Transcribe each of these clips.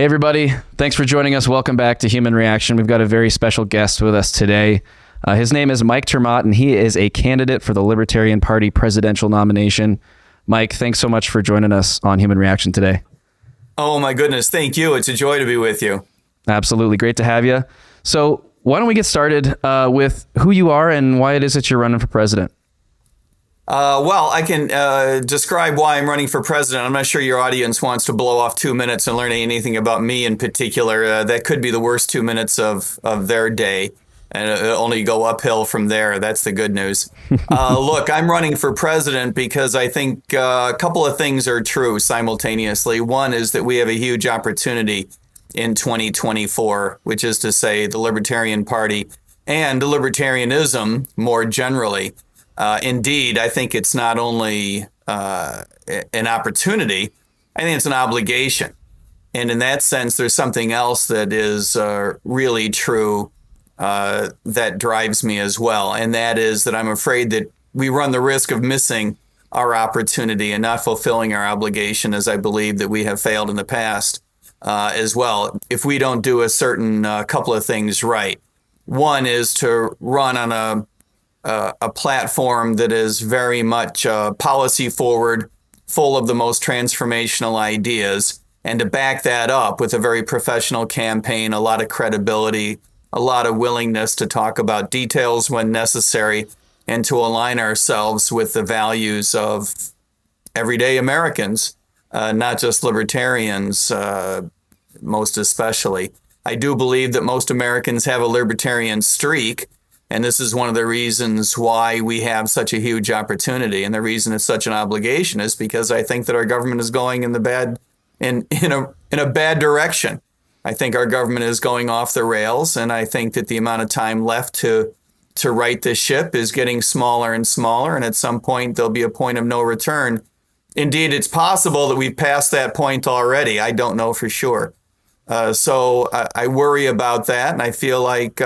Hey, everybody. Thanks for joining us. Welcome back to Human Reaction. We've got a very special guest with us today. His name is Mike ter Maat, and he is a candidate for the Libertarian Party presidential nomination. Mike, thanks so much for joining us on Human Reaction today. Oh, my goodness. Thank you. It's a joy to be with you. Absolutely. Great to have you. So why don't we get started with who you are and why it is that you're running for president? Well, I can describe why I'm running for president. I'm not sure your audience wants to blow off 2 minutes and learn anything about me in particular. That could be the worst 2 minutes of their day, and it'll only go uphill from there. That's the good news. Look, I'm running for president because I think a couple of things are true simultaneously. One is that we have a huge opportunity in 2024, which is to say the Libertarian Party and libertarianism more generally. Indeed, I think it's not only an opportunity, I think it's an obligation. And in that sense, there's something else that is really true that drives me as well. And that is that I'm afraid that we run the risk of missing our opportunity and not fulfilling our obligation, as I believe that we have failed in the past as well, if we don't do a certain couple of things right. One is to run on a platform that is very much policy forward, full of the most transformational ideas, and to back that up with a very professional campaign, a lot of credibility, a lot of willingness to talk about details when necessary, and to align ourselves with the values of everyday Americans, not just libertarians, most especially. I do believe that most Americans have a libertarian streak. And this is one of the reasons why we have such a huge opportunity. And the reason it's such an obligation is because I think that our government is going in a bad direction. I think our government is going off the rails. And I think that the amount of time left to right the ship is getting smaller and smaller. And at some point, there'll be a point of no return. Indeed, it's possible that we've passed that point already. I don't know for sure. So I worry about that. And I feel like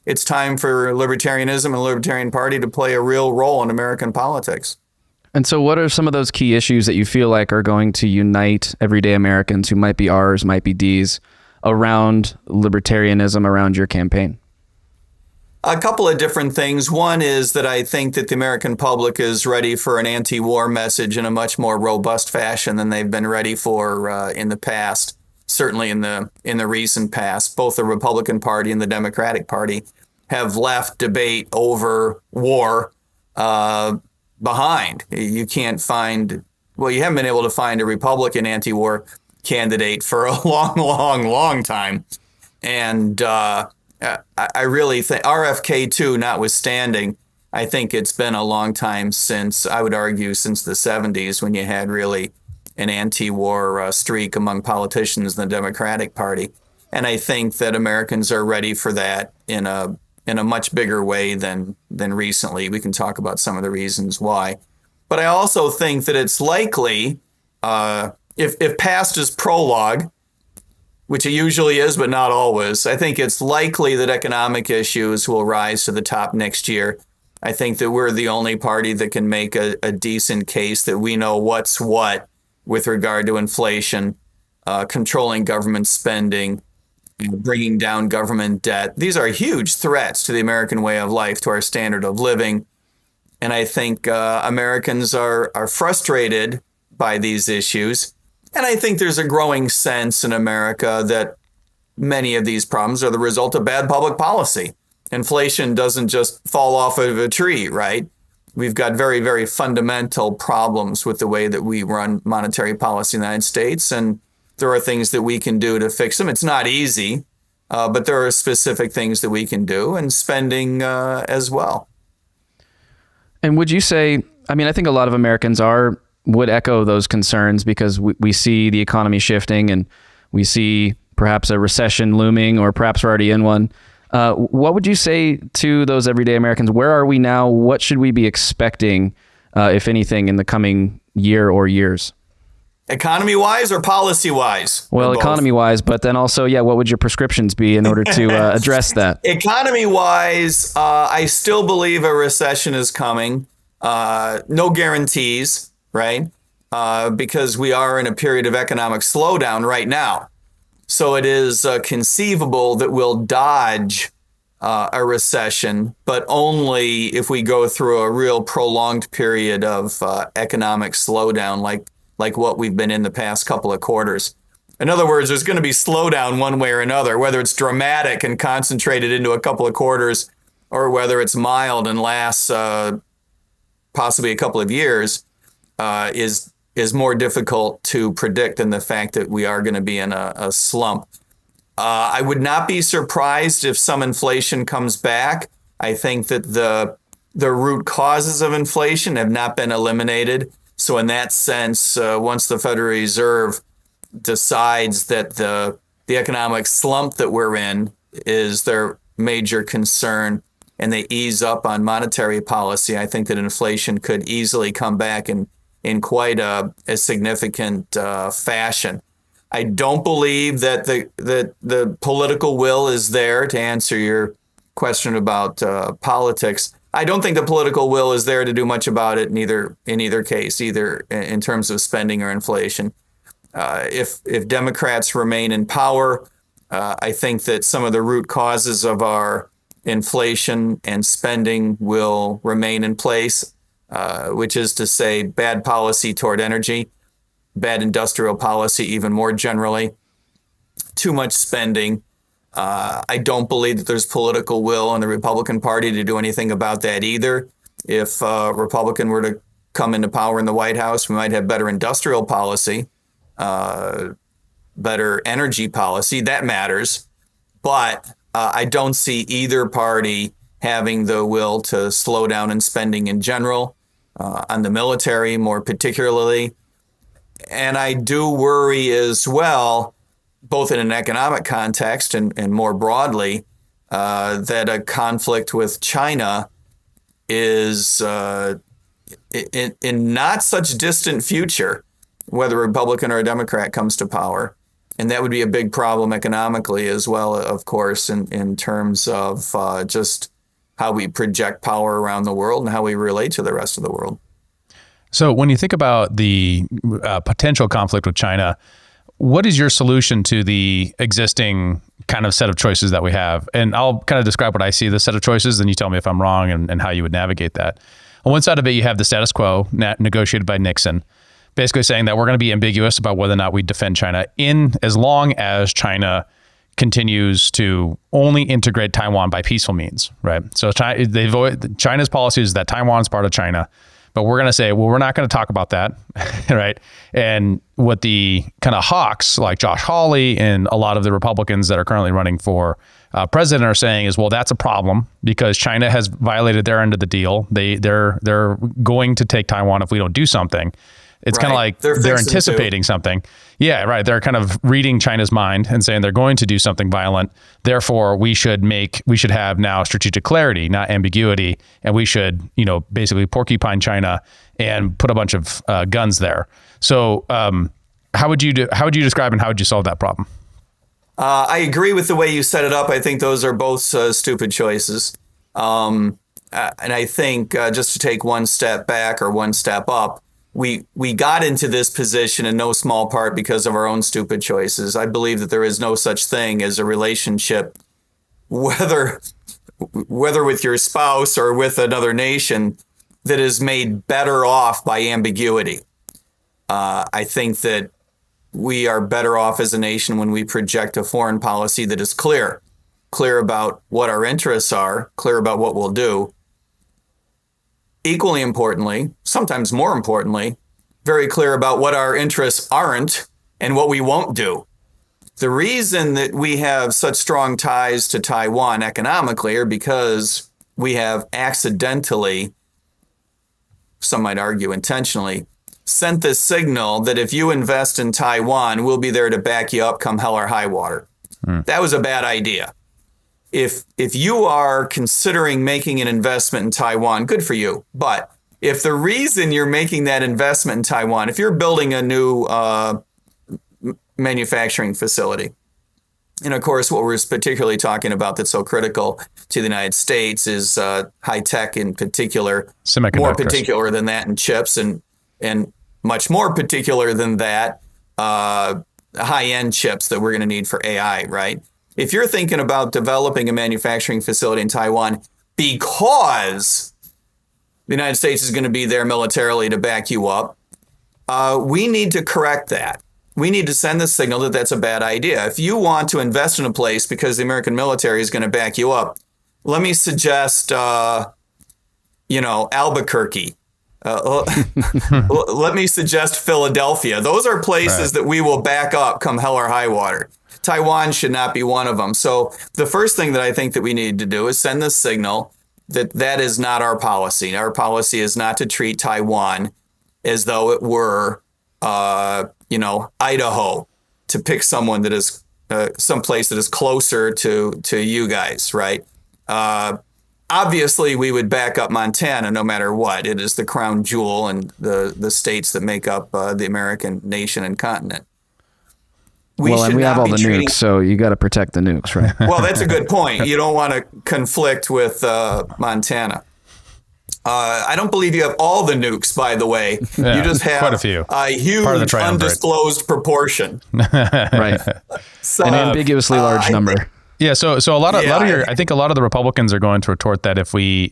it's time for libertarianism and the Libertarian Party to play a real role in American politics. And so what are some of those key issues that you feel like are going to unite everyday Americans who might be R's, might be D's, around libertarianism, around your campaign? A couple of different things. One is that I think that the American public is ready for an anti-war message in a much more robust fashion than they've been ready for in the past. Certainly in the recent past, both the Republican Party and the Democratic Party have left debate over war behind. You can't find, well, you haven't been able to find a Republican anti-war candidate for a long time. And I really think, RFK too, notwithstanding, I think it's been a long time since, I would argue, since the 70s when you had really an anti-war streak among politicians in the Democratic Party. And I think that Americans are ready for that in a much bigger way than recently. We can talk about some of the reasons why. But I also think that it's likely, if past is prologue, which it usually is, but not always, I think it's likely that economic issues will rise to the top next year. I think that we're the only party that can make a decent case that we know what's what with regard to inflation, controlling government spending, bringing down government debt. These are huge threats to the American way of life, to our standard of living. And I think Americans are frustrated by these issues. And I think there's a growing sense in America that many of these problems are the result of bad public policy. Inflation doesn't just fall off of a tree, right? We've got very, very fundamental problems with the way that we run monetary policy in the United States, and there are things that we can do to fix them. It's not easy, but there are specific things that we can do, and spending as well. And would you say, I mean, I think a lot of Americans would echo those concerns because we see the economy shifting and we see perhaps a recession looming, or perhaps we're already in one. What would you say to those everyday Americans? Where are we now? What should we be expecting, if anything, in the coming year or years? Economy-wise or policy-wise? Well, economy-wise, but then also, yeah, what would your prescriptions be in order to address that? Economy-wise, I still believe a recession is coming. No guarantees, right? Because we are in a period of economic slowdown right now. So it is conceivable that we'll dodge a recession, but only if we go through a real prolonged period of economic slowdown like what we've been in the past couple of quarters. In other words, there's going to be slowdown one way or another, whether it's dramatic and concentrated into a couple of quarters or whether it's mild and lasts possibly a couple of years, is more difficult to predict than the fact that we are going to be in a slump. I would not be surprised if some inflation comes back. I think that the root causes of inflation have not been eliminated. So in that sense, once the Federal Reserve decides that the economic slump that we're in is their major concern and they ease up on monetary policy, I think that inflation could easily come back in quite a significant fashion. I don't believe that the political will is there, to answer your question about politics. I don't think the political will is there to do much about it in either case, either in terms of spending or inflation. If Democrats remain in power, I think that some of the root causes of our inflation and spending will remain in place, which is to say bad policy toward energy, bad industrial policy even more generally, too much spending. I don't believe that there's political will in the Republican Party to do anything about that either. If a Republican were to come into power in the White House, we might have better industrial policy, better energy policy. That matters. But I don't see either party having the will to slow down in spending in general, on the military more particularly. And I do worry as well, both in an economic context and more broadly, that a conflict with China is in not such distant future, whether a Republican or a Democrat comes to power. And that would be a big problem economically as well, of course, in terms of just how we project power around the world and how we relate to the rest of the world. So when you think about the potential conflict with China, what is your solution to the existing kind of set of choices that we have? And I'll kind of describe what I see the set of choices, and you tell me if I'm wrong and how you would navigate that. On one side of it, you have the status quo negotiated by Nixon, basically saying that we're going to be ambiguous about whether or not we defend China in as long as China continues to only integrate Taiwan by peaceful means, right? So China's policy is that Taiwan's part of China. But we're going to say, well, we're not going to talk about that, right? And what the kind of hawks like Josh Hawley and a lot of the Republicans that are currently running for president are saying is, well, that's a problem because China has violated their end of the deal. They're going to take Taiwan if we don't do something. It's kind of like they're anticipating something. Yeah, right. They're kind of reading China's mind and saying they're going to do something violent. Therefore, we should have now strategic clarity, not ambiguity, and we should, basically porcupine China and put a bunch of guns there. So, how would you describe and how would you solve that problem? I agree with the way you set it up. I think those are both stupid choices. And I think just to take one step back or one step up, we got into this position in no small part because of our own stupid choices. I believe that there is no such thing as a relationship, whether with your spouse or with another nation, that is made better off by ambiguity. I think that we are better off as a nation when we project a foreign policy that is clear about what our interests are, clear about what we'll do. Equally importantly, sometimes more importantly, very clear about what our interests aren't and what we won't do. The reason that we have such strong ties to Taiwan economically are because we have accidentally, some might argue intentionally, sent this signal that if you invest in Taiwan, we'll be there to back you up come hell or high water. That was a bad idea. If you are considering making an investment in Taiwan, good for you. But if the reason you're making that investment in Taiwan, if you're building a new manufacturing facility, and of course, what we're particularly talking about that's so critical to the United States is high tech in particular, more particular than that in chips and much more particular than that, high-end chips that we're going to need for AI, right? If you're thinking about developing a manufacturing facility in Taiwan because the United States is going to be there militarily to back you up, we need to correct that. We need to send the signal that that's a bad idea. If you want to invest in a place because the American military is going to back you up, let me suggest, Albuquerque. Let me suggest Philadelphia. Those are places that we will back up come hell or high water. Taiwan should not be one of them. So the first thing that I think that we need to do is send the signal that that is not our policy. Our policy is not to treat Taiwan as though it were, Idaho, to pick someone that is someplace that is closer to you guys, right? Obviously, we would back up Montana no matter what. It is the crown jewel and the states that make up the American nation and continent. We have all the nukes, so you got to protect the nukes, right? Well, that's a good point. You don't want to conflict with Montana. I don't believe you have all the nukes, by the way. Yeah, you just have quite a few. A huge undisclosed proportion. Right. So, an ambiguously large number. Yeah, so a lot of I think a lot of the Republicans are going to retort that if we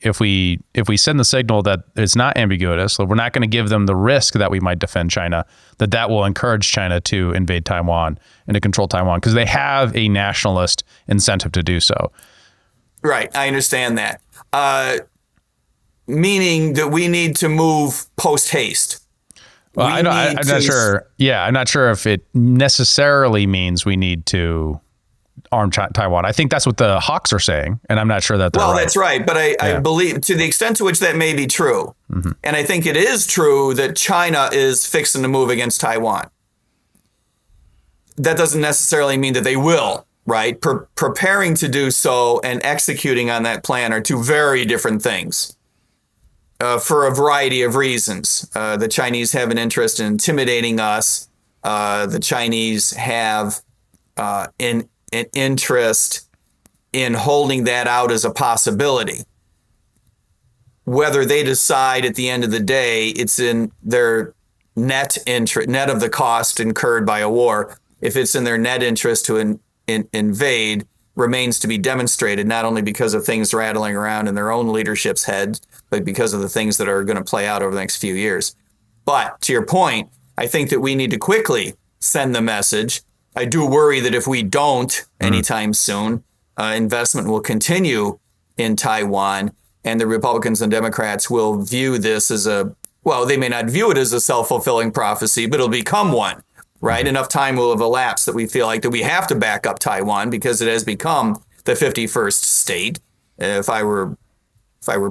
send the signal that it's not ambiguous, so we're not going to give them the risk that we might defend China, that will encourage China to invade Taiwan and to control Taiwan because they have a nationalist incentive to do so. Right, I understand that. Meaning that we need to move post haste. Well, I'm not sure. Yeah, I'm not sure if it necessarily means we need to arm Taiwan. I think that's what the hawks are saying, and I'm not sure that they're right. That's right. But I believe to the extent to which that may be true, and I think it is true that China is fixing to move against Taiwan. That doesn't necessarily mean that they will, right? Preparing to do so and executing on that plan are two very different things. For a variety of reasons. The Chinese have an interest in intimidating us. The Chinese have an interest in holding that out as a possibility. Whether they decide at the end of the day it's in their net of the cost incurred by a war, if it's in their net interest to invade, remains to be demonstrated, not only because of things rattling around in their own leadership's heads, but because of the things that are going to play out over the next few years. But to your point, I think that we need to quickly send the message. I do worry that if we don't anytime soon, investment will continue in Taiwan, and the Republicans and Democrats will view this as they may not view it as a self-fulfilling prophecy, but it'll become one, right? Enough time will have elapsed that we feel like that we have to back up Taiwan because it has become the 51st state. If I were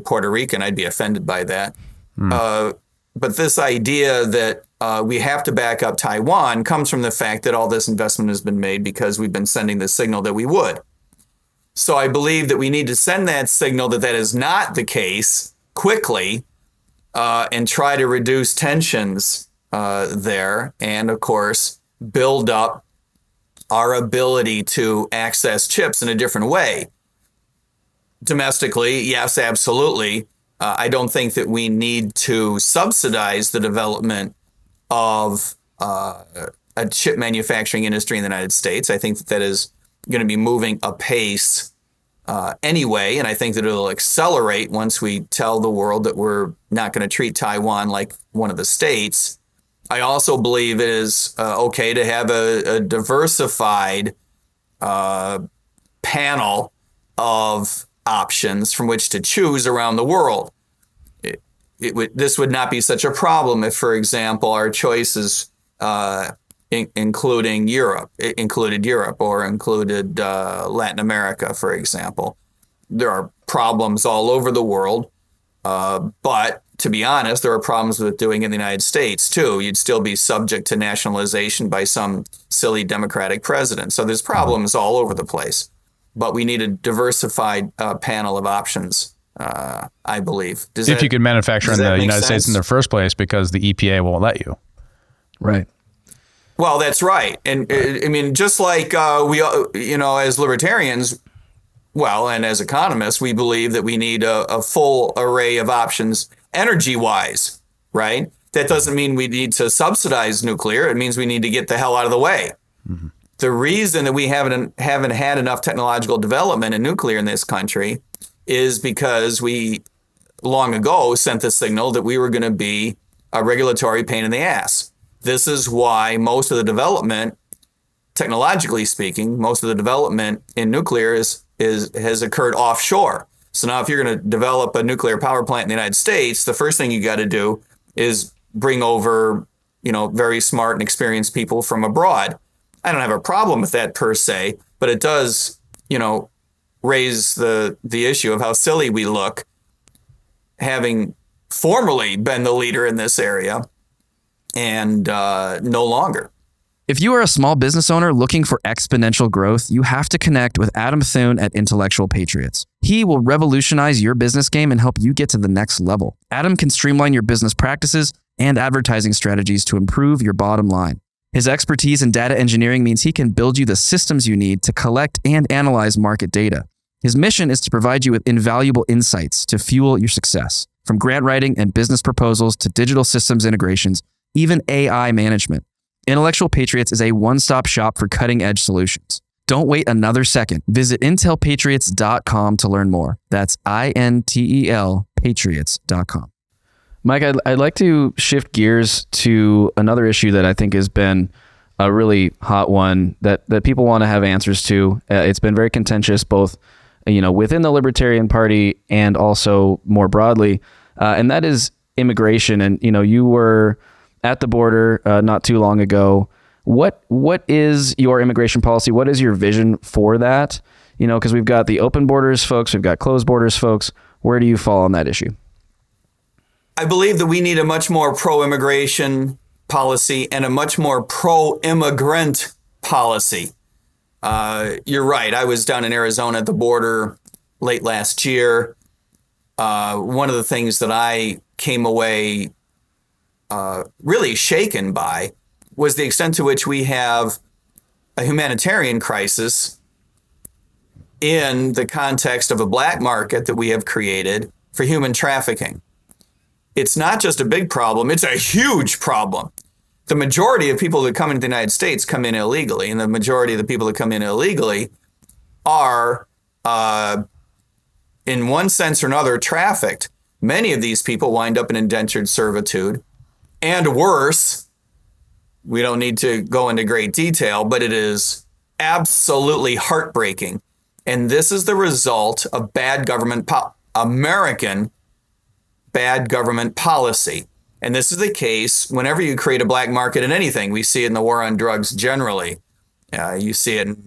Puerto Rican, I'd be offended by that. But this idea that we have to back up Taiwan comes from the fact that all this investment has been made because we've been sending the signal that we would. So I believe that we need to send that signal that is not the case quickly and try to reduce tensions there. And of course, build up our ability to access chips in a different way. Domestically, yes, absolutely. I don't think that we need to subsidize the development of a chip manufacturing industry in the United States. I think that is going to be moving apace anyway, and I think that it'll accelerate once we tell the world that we're not going to treat Taiwan like one of the states. I also believe it is okay to have a diversified panel of options from which to choose around the world. This would not be such a problem if, for example, our choices included Europe or included Latin America, for example. There are problems all over the world, but to be honest, there are problems with doing it in the United States too. You'd still be subject to nationalization by some silly Democratic president. So there's problems all over the place. But we need a diversified panel of options, I believe. If you could manufacture in the United States in the first place because the EPA won't let you. Right. Well, that's right. And I mean, just like we, as libertarians, and as economists, we believe that we need a full array of options energy-wise, right? That doesn't mean we need to subsidize nuclear. It means we need to get the hell out of the way. The reason that we haven't had enough technological development in nuclear in this country is because we long ago sent the signal that we were going to be a regulatory pain in the ass. This is why most of the development, technologically speaking, most of the development in nuclear has occurred offshore. So now if you're going to develop a nuclear power plant in the United States, the first thing you got to do is bring over, very smart and experienced people from abroad. I don't have a problem with that per se, but it does, raise the issue of how silly we look, having formerly been the leader in this area and no longer. If you are a small business owner looking for exponential growth, you have to connect with Adam Thuen at Intellectual Patriots. He will revolutionize your business game and help you get to the next level. Adam can streamline your business practices and advertising strategies to improve your bottom line. His expertise in data engineering means he can build you the systems you need to collect and analyze market data. His mission is to provide you with invaluable insights to fuel your success, from grant writing and business proposals to digital systems integrations, even AI management. Intellectual Patriots is a one-stop shop for cutting-edge solutions. Don't wait another second. Visit intelpatriots.com to learn more. That's INTEL patriots.com. Mike, I'd like to shift gears to another issue that I think has been a really hot one that people want to have answers to. It's been very contentious, both within the Libertarian Party and also more broadly, and that is immigration. And you were at the border not too long ago. What is your immigration policy? What is your vision for that? Because we've got the open borders folks, we've got closed borders folks. Where do you fall on that issue? I believe that we need a much more pro-immigration policy and a much more pro-immigrant policy. You're right. I was down in Arizona at the border late last year. One of the things that I came away really shaken by was the extent to which we have a humanitarian crisis in the context of a black market that we have created for human trafficking. It's not just a big problem, it's a huge problem. The majority of people that come into the United States come in illegally, and the majority of the people that come in illegally are, in one sense or another, trafficked. Many of these people wind up in indentured servitude, and worse. We don't need to go into great detail, but it is absolutely heartbreaking. And this is the result of bad government, American bad government policy. And this is the case whenever you create a black market in anything. We see it in the war on drugs generally. You see it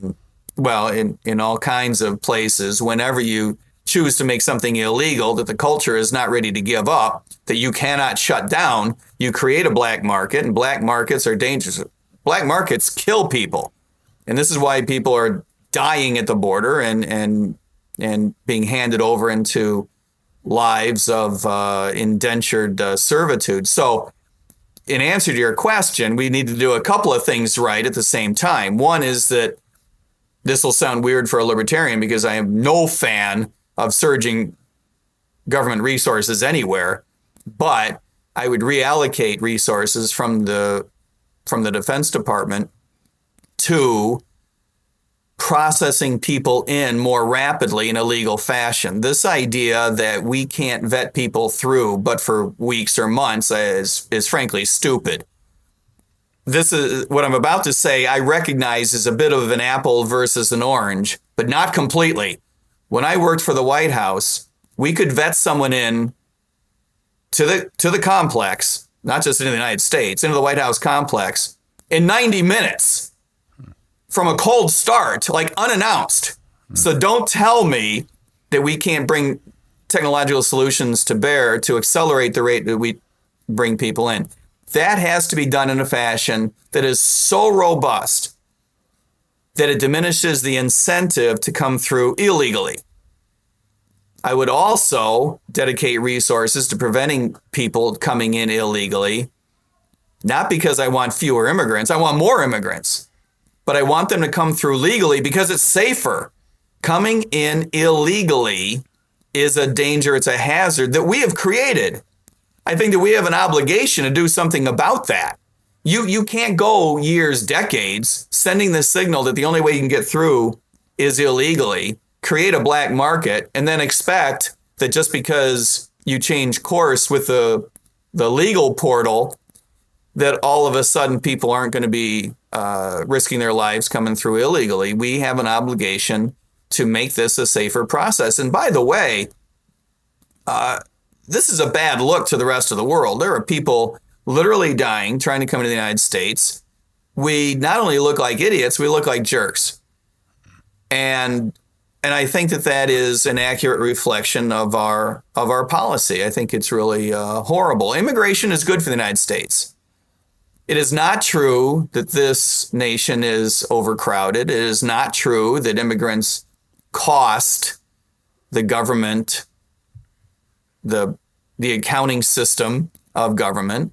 in all kinds of places. Whenever you choose to make something illegal that the culture is not ready to give up, that you cannot shut down, you create a black market, and black markets are dangerous. Black markets kill people. And this is why people are dying at the border and being handed over into lives of indentured servitude. So in answer to your question, we need to do a couple of things right at the same time. One is that this will sound weird for a libertarian because I am no fan of surging government resources anywhere, but I would reallocate resources from the Defense Department to processing people in more rapidly in a legal fashion. This idea that we can't vet people through but for weeks or months is frankly stupid. This is what I'm about to say, I recognize is a bit of an apple versus an orange, but not completely. When I worked for the White House, we could vet someone in to the complex, not just into the United States, into the White House complex in 90 minutes. From a cold start, like unannounced. So don't tell me that we can't bring technological solutions to bear to accelerate the rate that we bring people in. That has to be done in a fashion that is so robust that it diminishes the incentive to come through illegally. I would also dedicate resources to preventing people coming in illegally, not because I want fewer immigrants, I want more immigrants. But I want them to come through legally because it's safer. Coming in illegally is a danger. It's a hazard that we have created. I think that we have an obligation to do something about that. you can't go years, decades sending this signal that the only way you can get through is illegally, create a black market, and then expect that just because you change course with the legal portal, that all of a sudden people aren't going to be risking their lives coming through illegally. We have an obligation to make this a safer process. And by the way, this is a bad look to the rest of the world. There are people literally dying trying to come into the United States. We not only look like idiots, we look like jerks. And I think that is an accurate reflection of our policy. I think it's really horrible. Immigration is good for the United States. It is not true that this nation is overcrowded. It is not true that immigrants cost the government, the accounting system of government.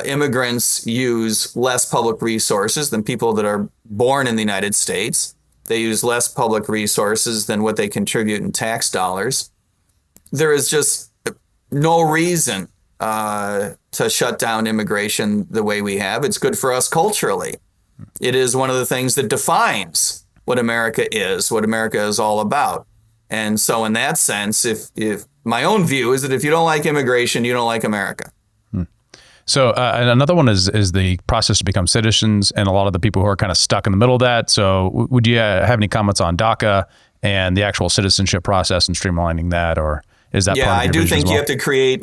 Immigrants use less public resources than people that are born in the United States. They use less public resources than what they contribute in tax dollars. There is just no reason to shut down immigration the way we have. It's good for us culturally. It is one of the things that defines what America is all about. And so in that sense, if my own view is that if you don't like immigration, you don't like America. So and another one is the process to become citizens, and a lot of the people who are kind of stuck in the middle of that. So would you have any comments on DACA and the actual citizenship process and streamlining that, or is that part of your I do vision think as well? you have to create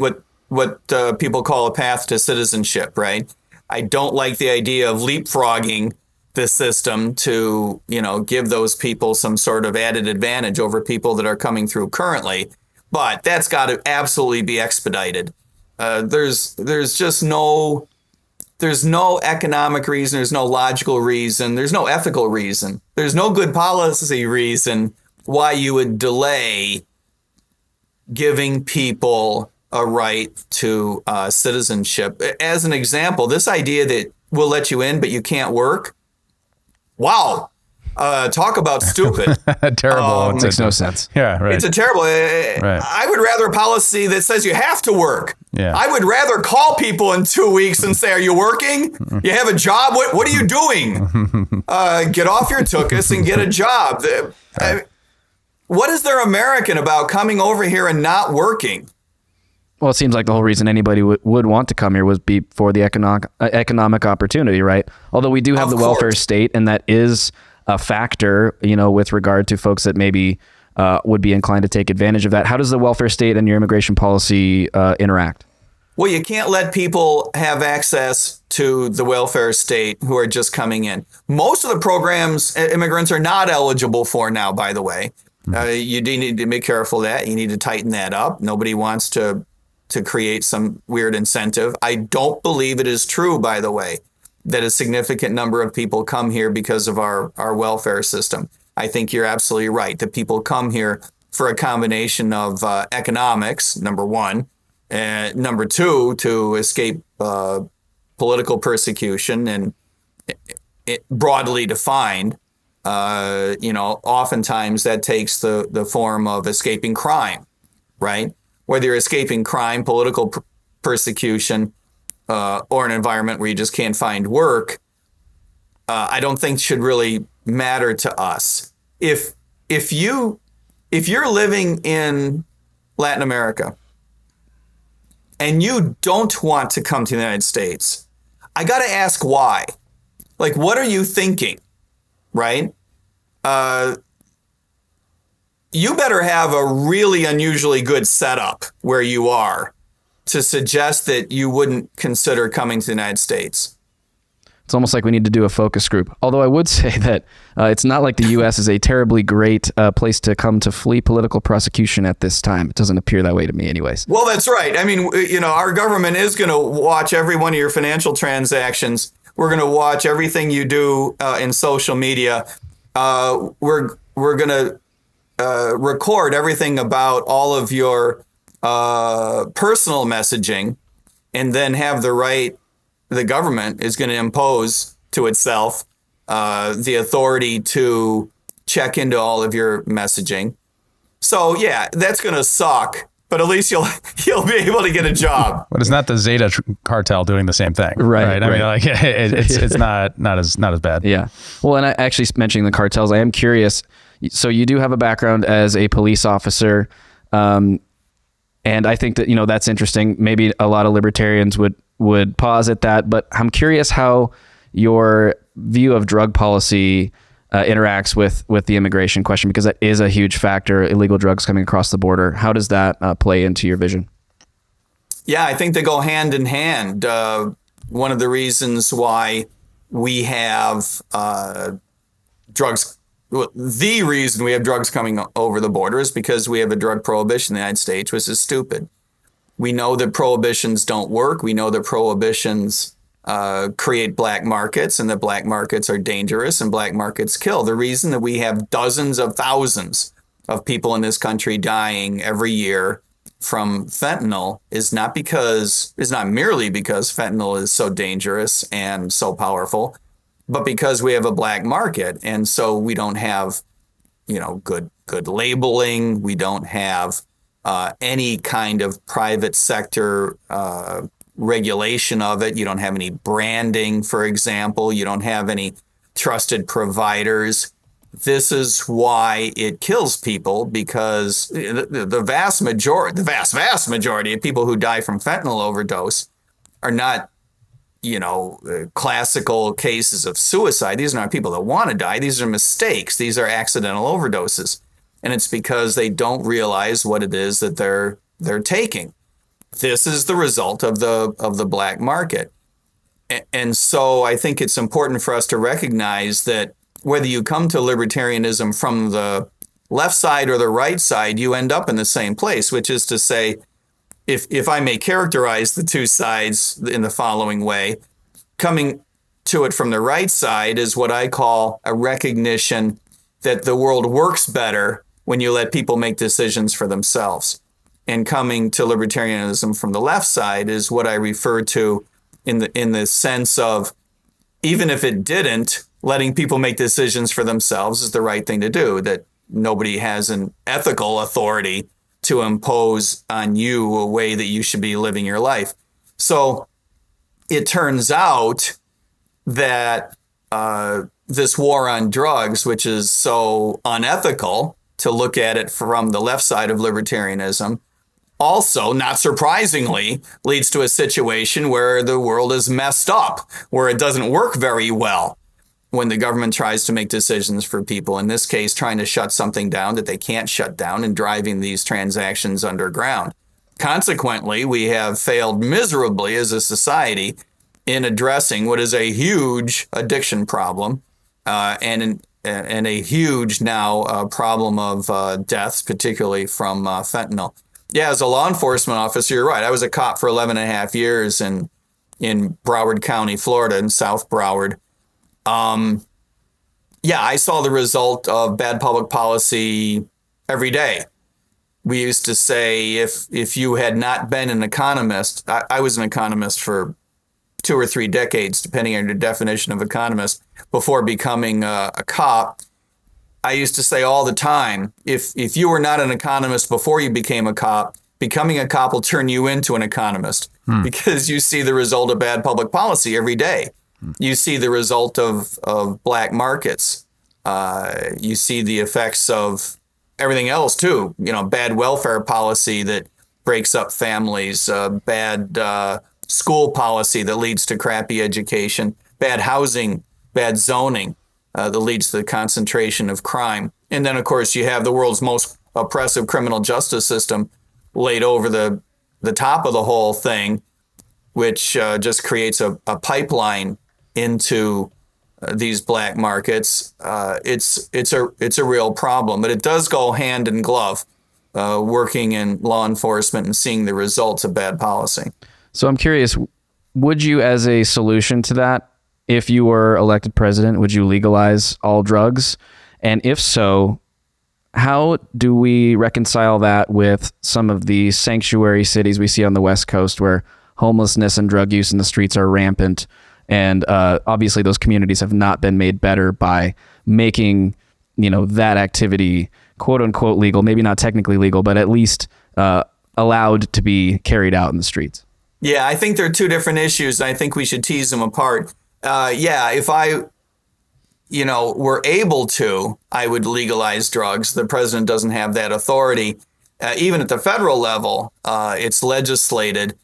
what people call a path to citizenship, right? I don't like the idea of leapfrogging the system to, give those people some sort of added advantage over people that are coming through currently, but that's got to absolutely be expedited. There's no economic reason. There's no logical reason. There's no ethical reason. There's no good policy reason why you would delay giving people a right to citizenship. As an example, this idea that we'll let you in, but you can't work. Wow. Talk about stupid. Terrible. It makes no sense. Yeah, right. It's a terrible. I would rather a policy that says you have to work. Yeah. I would rather call people in 2 weeks and say, "Are you working? You have a job? What are you doing? Get off your tuchus and get a job." What is there American about coming over here and not working? Well, it seems like the whole reason anybody would want to come here was be for the economic opportunity, right? Although we do have the welfare state, and that is a factor, with regard to folks that maybe would be inclined to take advantage of that. How does the welfare state and your immigration policy interact? Well, you can't let people have access to the welfare state who are just coming in. Most of the programs immigrants are not eligible for now, by the way. You do need to be careful of that. You need to tighten that up. Nobody wants to create some weird incentive. I don't believe it is true, by the way, that a significant number of people come here because of our welfare system. I think you're absolutely right that people come here for a combination of economics, number one, and number two, to escape political persecution, and broadly defined, oftentimes that takes the form of escaping crime, right? Whether you're escaping crime, political persecution, or an environment where you just can't find work, I don't think should really matter to us. If you're living in Latin America and you don't want to come to the United States, I got to ask why. Like, what are you thinking, right? You better have a really unusually good setup where you are to suggest that you wouldn't consider coming to the United States. It's almost like we need to do a focus group. Although I would say that it's not like the U.S. is a terribly great place to come to flee political prosecution at this time. It doesn't appear that way to me anyways. Well, that's right. I mean, our government is going to watch every one of your financial transactions. We're going to watch everything you do in social media. We're going to record everything about all of your personal messaging, and then have the government is going to impose to itself the authority to check into all of your messaging. So yeah, that's going to suck. but at least you'll be able to get a job. But it's not the Zeta cartel doing the same thing, right? I mean, like it's not as bad. Yeah. Well, and I actually mentioning the cartels, I am curious. So you do have a background as a police officer, and I think that that's interesting. Maybe a lot of libertarians would pause at that, but I'm curious how your view of drug policy interacts with the immigration question, because that is a huge factor, illegal drugs coming across the border. How does that play into your vision? Yeah, I think they go hand in hand. One of the reasons why we have drugs, the reason we have drugs coming over the border is because we have a drug prohibition in the United States, which is stupid. We know that prohibitions don't work. We know that prohibitions create black markets, and that black markets are dangerous and black markets kill. The reason that we have dozens of thousands of people in this country dying every year from fentanyl is not merely because fentanyl is so dangerous and so powerful, but because we have a black market. And so we don't have, good labeling. We don't have any kind of private sector regulation of it. You don't have any branding, for example. You don't have any trusted providers. This is why it kills people, because the vast majority of people who die from fentanyl overdose are not, classical cases of suicide. These are not people that want to die. These are mistakes. These are accidental overdoses. And it's because they don't realize what it is that they're taking. This is the result of the black market. And so I think it's important for us to recognize that whether you come to libertarianism from the left side or the right side, you end up in the same place, which is to say, if I may characterize the two sides in the following way, coming to it from the right side is what I call a recognition that the world works better when you let people make decisions for themselves. And coming to libertarianism from the left side is what I refer to in the sense of, even if it didn't, letting people make decisions for themselves is the right thing to do, that nobody has an ethical authority to impose on you a way that you should be living your life. So it turns out that this war on drugs, which is so unethical to look at it from the left side of libertarianism, also, not surprisingly, leads to a situation where the world is messed up, where it doesn't work very well when the government tries to make decisions for people. In this case, trying to shut something down that they can't shut down and driving these transactions underground. Consequently, we have failed miserably as a society in addressing what is a huge addiction problem and a huge now problem of deaths, particularly from fentanyl. Yeah, as a law enforcement officer, you're right. I was a cop for 11 and a half years in Broward County, Florida, in South Broward. Yeah, I saw the result of bad public policy every day. We used to say if you had not been an economist, I was an economist for 2 or 3 decades, depending on your definition of economist, before becoming a cop. I used to say all the time, if you were not an economist before you became a cop, becoming a cop will turn you into an economist because you see the result of bad public policy every day. You see the result of black markets. You see the effects of everything else too. Bad welfare policy that breaks up families, bad school policy that leads to crappy education, bad housing, bad zoning that leads to the concentration of crime. And then, of course, you have the world's most oppressive criminal justice system laid over the top of the whole thing, which just creates a pipeline into these black markets. It's a real problem, but it does go hand in glove, working in law enforcement and seeing the results of bad policy. So I'm curious, would you, as a solution to that, if you were elected president, would you legalize all drugs? And if so, how do we reconcile that with some of the sanctuary cities we see on the West Coast where homelessness and drug use in the streets are rampant? And obviously those communities have not been made better by making, that activity quote unquote legal, maybe not technically legal, but at least allowed to be carried out in the streets? Yeah, I think they're two different issues. And I think we should tease them apart. Yeah, if I, were able to, I would legalize drugs. The president doesn't have that authority. Even at the federal level, it's legislated.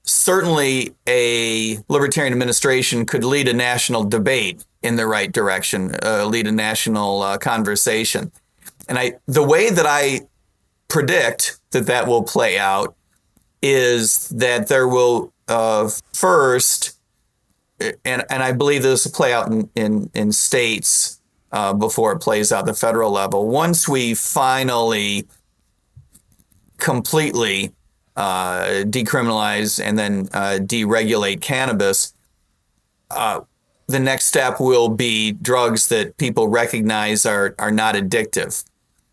Certainly a libertarian administration could lead a national debate in the right direction, lead a national conversation. And the way that I predict that will play out is that there will first, and I believe this will play out in states before it plays out at the federal level. Once we finally completely decriminalize and then deregulate cannabis, the next step will be drugs that people recognize are not addictive,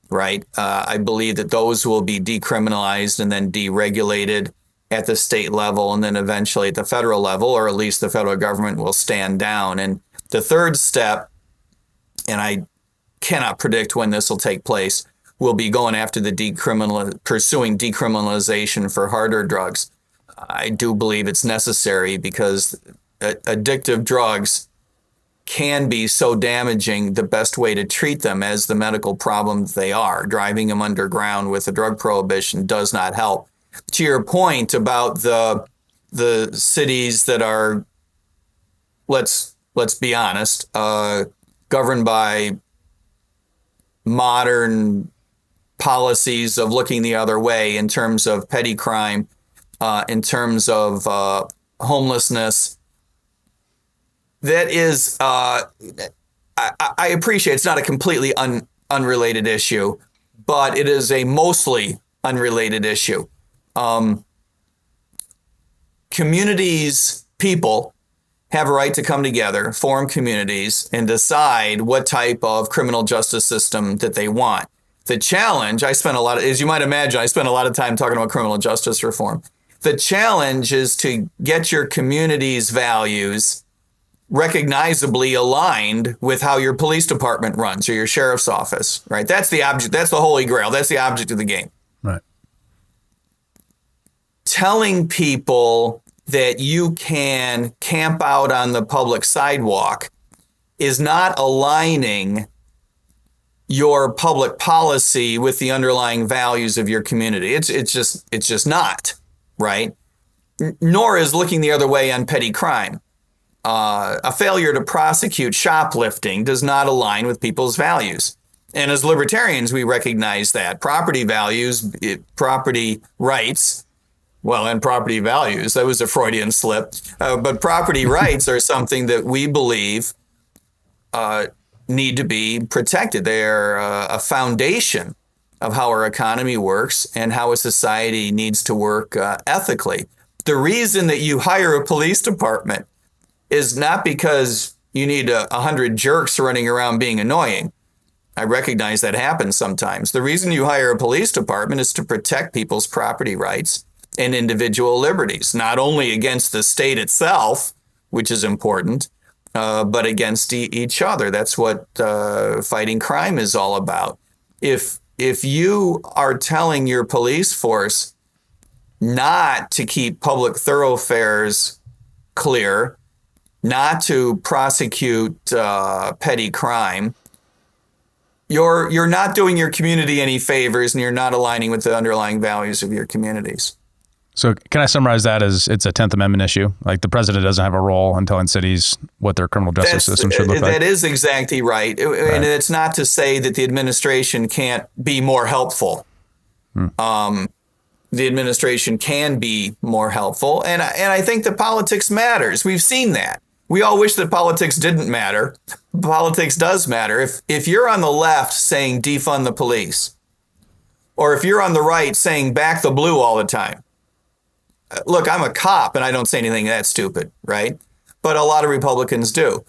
right? I believe that those will be decriminalized and then deregulated at the state level and then eventually at the federal level, or at least the federal government will stand down. And the third step, and I cannot predict when this will take place, will be going after pursuing decriminalization for harder drugs. I do believe it's necessary because addictive drugs can be so damaging. The best way to treat them as the medical problems they are, driving them underground with a drug prohibition, does not help. To your point about the cities that are, let's be honest, governed by modern policies of looking the other way in terms of petty crime, in terms of homelessness. That is, I appreciate it's not a completely unrelated issue, but it is a mostly unrelated issue. Communities, people have a right to come together, form communities, and decide what type of criminal justice system that they want. The challenge, as you might imagine, I spent a lot of time talking about criminal justice reform. The challenge is to get your community's values recognizably aligned with how your police department runs or your sheriff's office, right? That's the object. That's the holy grail. That's the object of the game. Right. Telling people that you can camp out on the public sidewalk is not aligning your public policy with the underlying values of your community. It's just not, right? Nor is looking the other way on petty crime. A failure to prosecute shoplifting does not align with people's values. And as libertarians, we recognize that property values, property rights, and property values, that was a Freudian slip. But property rights are something that we believe need to be protected. They're a foundation of how our economy works and how a society needs to work ethically. The reason that you hire a police department is not because you need 100 jerks running around being annoying. I recognize that happens sometimes. The reason you hire a police department is to protect people's property rights and individual liberties, not only against the state itself, which is important, but against each other. That's what fighting crime is all about. If you are telling your police force not to keep public thoroughfares clear, not to prosecute petty crime, you're not doing your community any favors, and you're not aligning with the underlying values of your communities. So can I summarize that as it's a 10th Amendment issue? Like the president doesn't have a role in telling cities what their criminal justice system should look like? That is exactly right. And it's not to say that the administration can't be more helpful. The administration can be more helpful. And I think that politics matters. We've seen that. We all wish that politics didn't matter. Politics does matter. If you're on the left saying defund the police, or if you're on the right saying back the blue all the time, look, I'm a cop and I don't say anything that stupid, right? But a lot of Republicans do.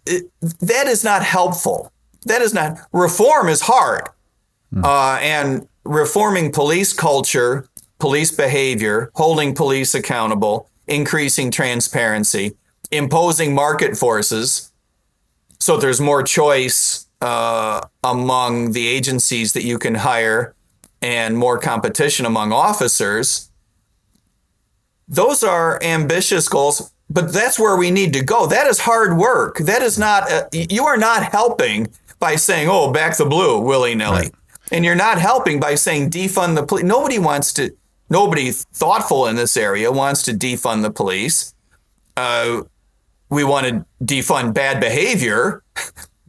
That is not helpful. That is not. Reform is hard. And reforming police culture, police behavior, holding police accountable, increasing transparency, imposing market forces so there's more choice among the agencies that you can hire and more competition among officers. Those are ambitious goals, but that's where we need to go. That is hard work. That is not, you are not helping by saying, oh, back the blue willy-nilly. Right. And you're not helping by saying defund the police. Nobody thoughtful in this area wants to defund the police. We want to defund bad behavior,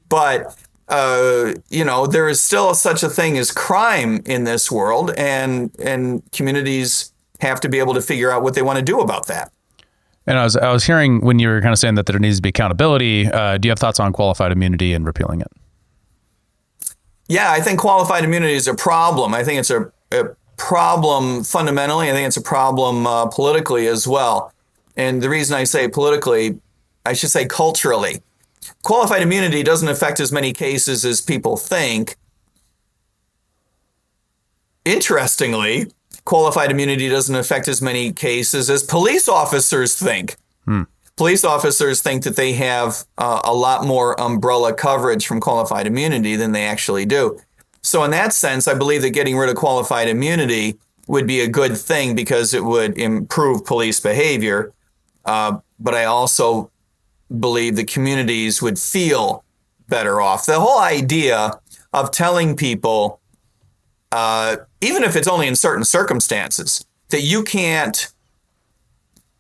but there is still such a thing as crime in this world, and communities have to be able to figure out what they want to do about that. And I was hearing when you were kind of saying that there needs to be accountability. Do you have thoughts on qualified immunity and repealing it? Yeah, I think qualified immunity is a problem. I think it's a problem fundamentally. I think it's a problem politically as well. And the reason I say politically, I should say culturally. Qualified immunity doesn't affect as many cases as people think. Interestingly, qualified immunity doesn't affect as many cases as police officers think. Police officers think that they have a lot more umbrella coverage from qualified immunity than they actually do. So in that sense, I believe that getting rid of qualified immunity would be a good thing because it would improve police behavior. But I also believe the communities would feel better off. The whole idea of telling people, even if it's only in certain circumstances, that you can't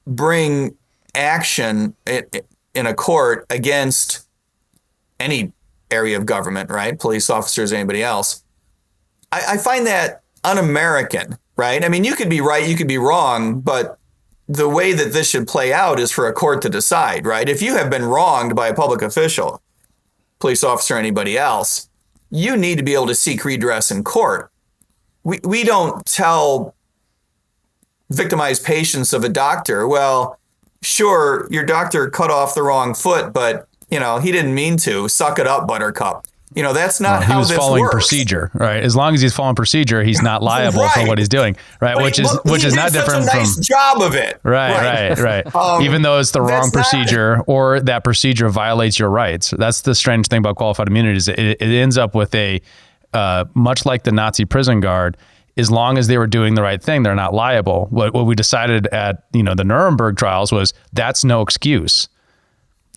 bring action in a court against any area of government, right? Police officers, anybody else. I find that un-American, right? I mean, you could be right, you could be wrong, but the way that this should play out is for a court to decide, right? If you have been wronged by a public official, police officer, anybody else, you need to be able to seek redress in court. We don't tell victimized patients of a doctor, well, sure, your doctor cut off the wrong foot, but, he didn't mean to. Suck it up, buttercup. That's not how this works. He was following procedure, right? As long as he's following procedure, he's not liable for what he's doing, right? But which is not different from a nice job of it. Right. Even though it's the wrong procedure or that procedure violates your rights. That's the strange thing about qualified immunity is it ends up with a much like the Nazi prison guard. As long as they were doing the right thing, they're not liable. What we decided at the Nuremberg trials was that's no excuse.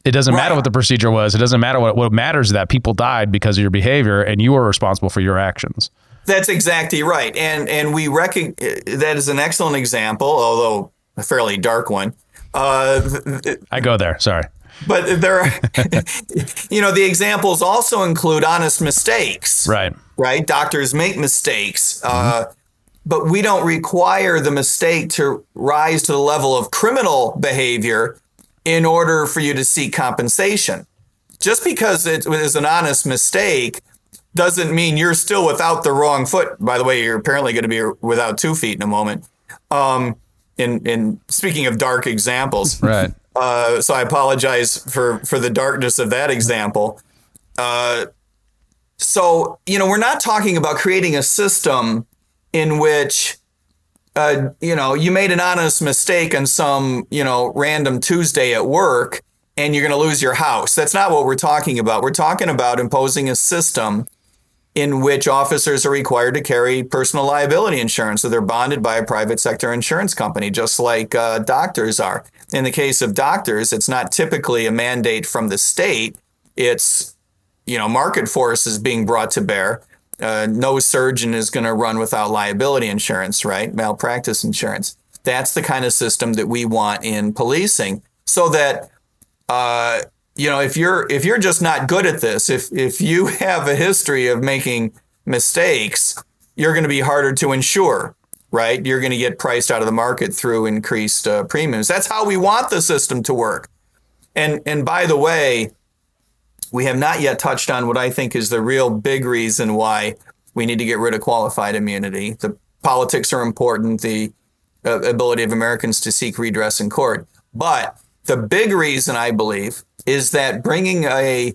It doesn't matter what the procedure was. It doesn't matter what matters is that people died because of your behavior and you were responsible for your actions. That's exactly right. And we that is an excellent example, although a fairly dark one. I go there. Sorry. But there are, the examples also include honest mistakes. Right. Doctors make mistakes. But we don't require the mistake to rise to the level of criminal behavior in order for you to seek compensation. Just because it is an honest mistake doesn't mean you're still without the wrong foot. By the way, you're apparently going to be without 2 feet in a moment. In speaking of dark examples. Right. So I apologize for the darkness of that example. So, we're not talking about creating a system in which you made an honest mistake on some, random Tuesday at work and you're going to lose your house. That's not what we're talking about. We're talking about imposing a system in which officers are required to carry personal liability insurance. So they're bonded by a private sector insurance company, just like doctors are. In the case of doctors, it's not typically a mandate from the state. It's, market forces being brought to bear. No surgeon is going to run without liability insurance, right? Malpractice insurance. That's the kind of system that we want in policing, so that if you're just not good at this, if you have a history of making mistakes, you're going to be harder to insure, right? You're going to get priced out of the market through increased premiums. That's how we want the system to work. And by the way, we have not yet touched on what I think is the real big reason why we need to get rid of qualified immunity. The politics are important, the ability of Americans to seek redress in court. But the big reason, I believe, is that bringing an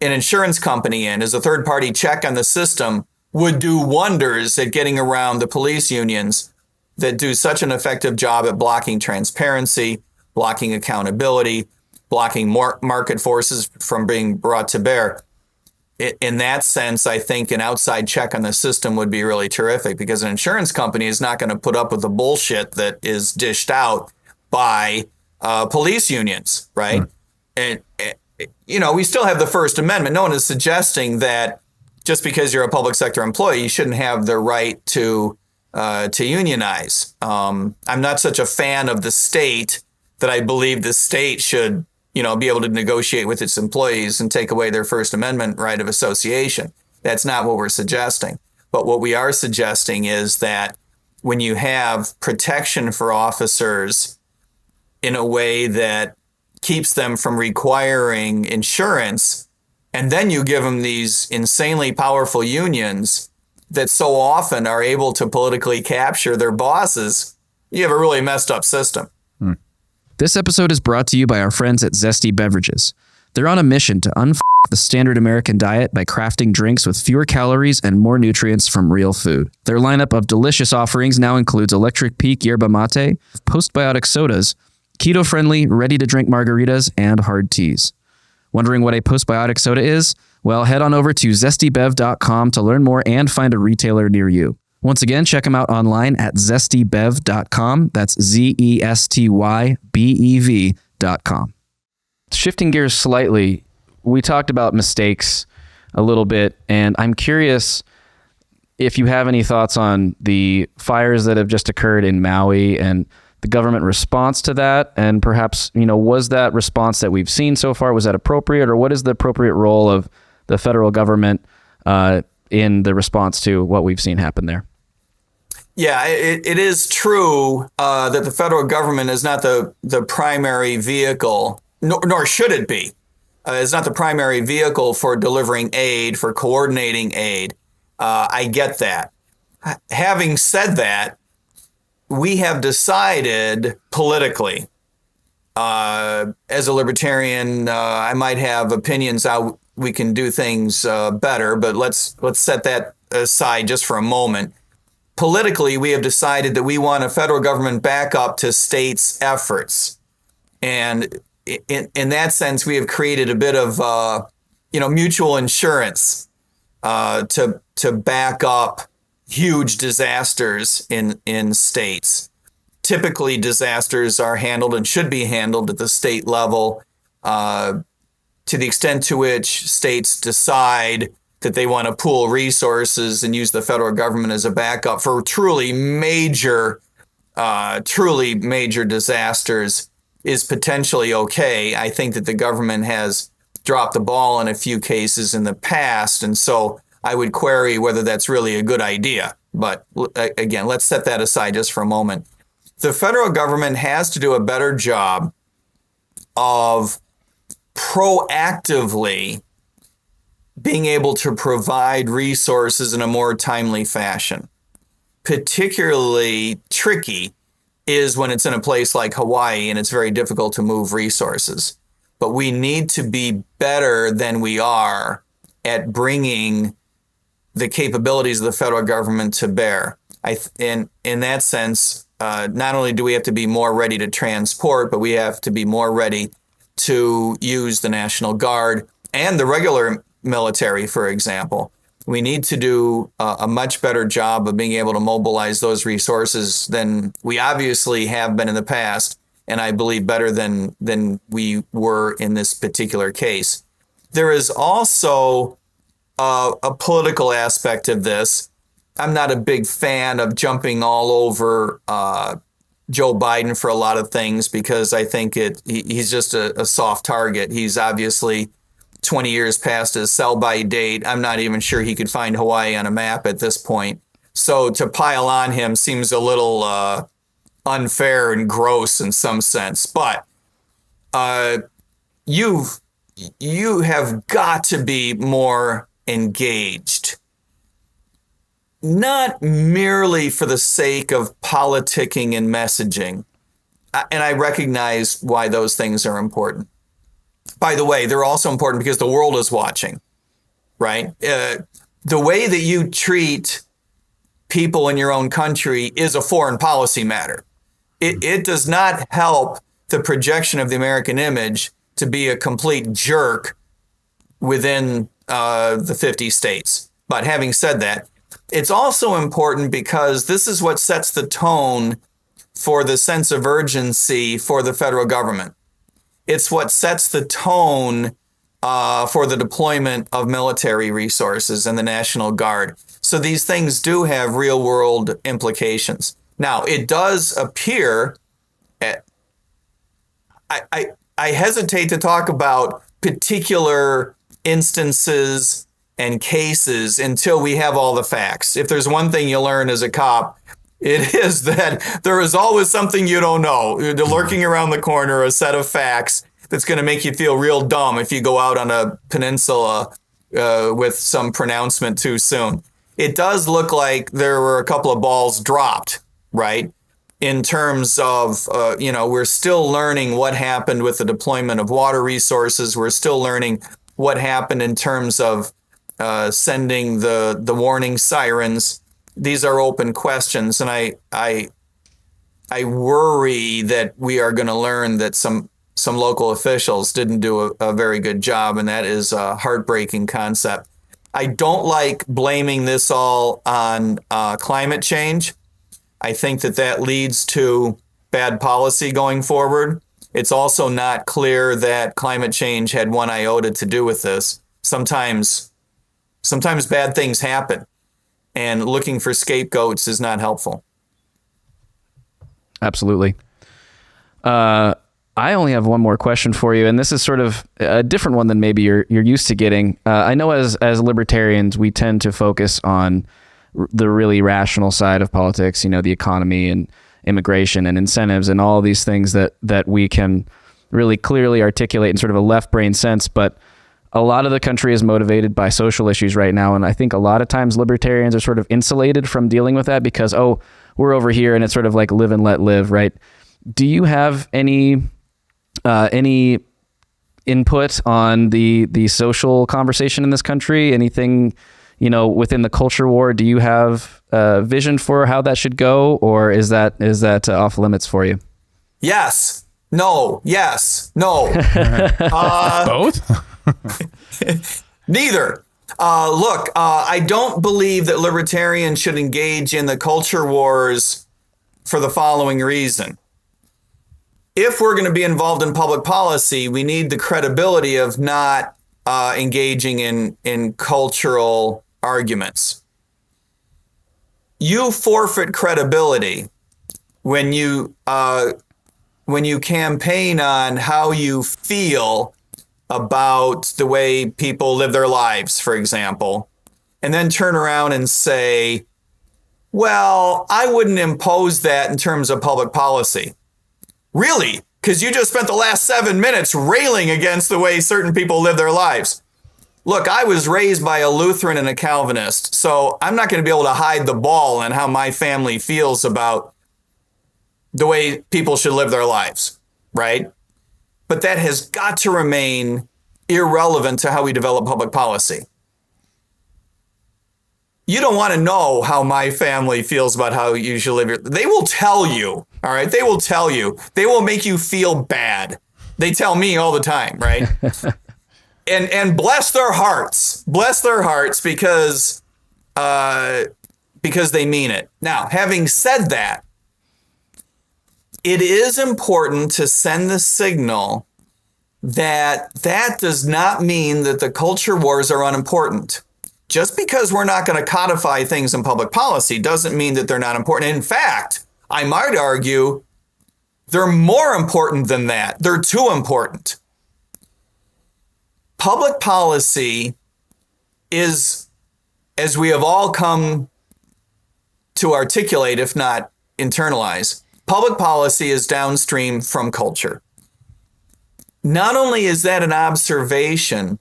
insurance company in as a third-party check on the system would do wonders at getting around the police unions that do such an effective job at blocking transparency, blocking accountability, blocking market forces from being brought to bear. in that sense, I think an outside check on the system would be really terrific, because an insurance company is not going to put up with the bullshit that is dished out by police unions, right? And, we still have the First Amendment. No one is suggesting that just because you're a public sector employee, you shouldn't have the right to unionize. I'm not such a fan of the state that I believe the state should, be able to negotiate with its employees and take away their First Amendment right of association. That's not what we're suggesting. But what we are suggesting is that when you have protection for officers in a way that keeps them from requiring insurance, and then you give them these insanely powerful unions that so often are able to politically capture their bosses, you have a really messed up system. This episode is brought to you by our friends at Zesty Beverages. They're on a mission to unf the standard American diet by crafting drinks with fewer calories and more nutrients from real food. Their lineup of delicious offerings now includes Electric Peak Yerba Mate, postbiotic sodas, keto-friendly, ready-to-drink margaritas, and hard teas. Wondering what a postbiotic soda is? Well, head on over to zestybev.com to learn more and find a retailer near you. Once again, check them out online at zestybev.com. That's zestybev.com. Shifting gears slightly, we talked about mistakes a little bit, and I'm curious if you have any thoughts on the fires that have just occurred in Maui and the government response to that, and perhaps, was that response that we've seen so far, was that appropriate, or what is the appropriate role of the federal government in the response to what we've seen happen there? Yeah, it is true that the federal government is not the primary vehicle, nor should it be. It's not the primary vehicle for delivering aid, for coordinating aid. I get that. Having said that, we have decided politically, as a libertarian, I might have opinions how we can do things better, but let's set that aside just for a moment. Politically, we have decided that we want a federal government backup to states' efforts. And in that sense, we have created a bit of, mutual insurance to back up huge disasters in states. Typically, disasters are handled and should be handled at the state level. To the extent to which states decide that they want to pool resources and use the federal government as a backup for truly major disasters is potentially okay. I think that the government has dropped the ball in a few cases in the past, and so I would query whether that's really a good idea. But again, let's set that aside just for a moment. The federal government has to do a better job of proactively being able to provide resources in a more timely fashion. Particularly tricky is when it's in a place like Hawaii and it's very difficult to move resources. But we need to be better than we are at bringing the capabilities of the federal government to bear. In that sense, not only do we have to be more ready to transport, but we have to be more ready to use the National Guard and the regular military, for example. We need to do a much better job of being able to mobilize those resources than we obviously have been in the past, and I believe better than we were in this particular case. There is also a political aspect of this. I'm not a big fan of jumping all over Joe Biden for a lot of things because I think he's just a soft target. He's obviously 20 years past his sell-by date. I'm not even sure he could find Hawaii on a map at this point. So to pile on him seems a little unfair and gross in some sense. But you have got to be more engaged. Not merely for the sake of politicking and messaging. And I recognize why those things are important. By the way, they're also important because the world is watching, right? The way that you treat people in your own country is a foreign policy matter. It does not help the projection of the American image to be a complete jerk within the 50 states. But having said that, it's also important because this is what sets the tone for the sense of urgency for the federal government. It's what sets the tone for the deployment of military resources and the National Guard. So these things do have real world implications. Now, it does appear, I hesitate to talk about particular instances and cases until we have all the facts. If there's one thing you learn as a cop, it is that there is always something you don't know. Lurking around the corner, a set of facts that's going to make you feel real dumb if you go out on a peninsula with some pronouncement too soon. It does look like there were a couple of balls dropped, right? In terms of, we're still learning what happened with the deployment of water resources. We're still learning what happened in terms of sending the warning sirens. These are open questions, and I worry that we are going to learn that some local officials didn't do a very good job, and that is a heartbreaking concept. I don't like blaming this all on climate change. I think that leads to bad policy going forward. It's also not clear that climate change had one iota to do with this. Sometimes bad things happen, and looking for scapegoats is not helpful. Absolutely. I only have one more question for you, and this is sort of a different one than maybe you're used to getting. I know as libertarians, we tend to focus on the really rational side of politics, the economy and immigration and incentives and all these things that we can really clearly articulate in sort of a left brain sense. But a lot of the country is motivated by social issues right now. And I think a lot of times libertarians are sort of insulated from dealing with that because, we're over here and it's sort of like live and let live, right? Do you have any input on the social conversation in this country? Anything, within the culture war? Do you have a vision for how that should go, or is that off limits for you? Yes. No. Yes. No. Both? Neither. Look, I don't believe that libertarians should engage in the culture wars for the following reason. If we're going to be involved in public policy, we need the credibility of not engaging in cultural arguments. You forfeit credibility when you campaign on how you feel about the way people live their lives, for example, and then turn around and say, well, I wouldn't impose that in terms of public policy. Really? Because you just spent the last 7 minutes railing against the way certain people live their lives. Look, I was raised by a Lutheran and a Calvinist, so I'm not going to be able to hide the ball on how my family feels about the way people should live their lives, right? But that has got to remain irrelevant to how we develop public policy. You don't want to know how my family feels about how you should live. They will tell you, all right? They will tell you. They will make you feel bad. They tell me all the time, right? and bless their hearts. Bless their hearts because they mean it. Now, having said that, it is important to send the signal that does not mean that the culture wars are unimportant. Just because we're not going to codify things in public policy doesn't mean that they're not important. In fact, I might argue they're more important than that. They're too important. Public policy is, as we have all come to articulate, if not internalize, public policy is downstream from culture. Not only is that an observation,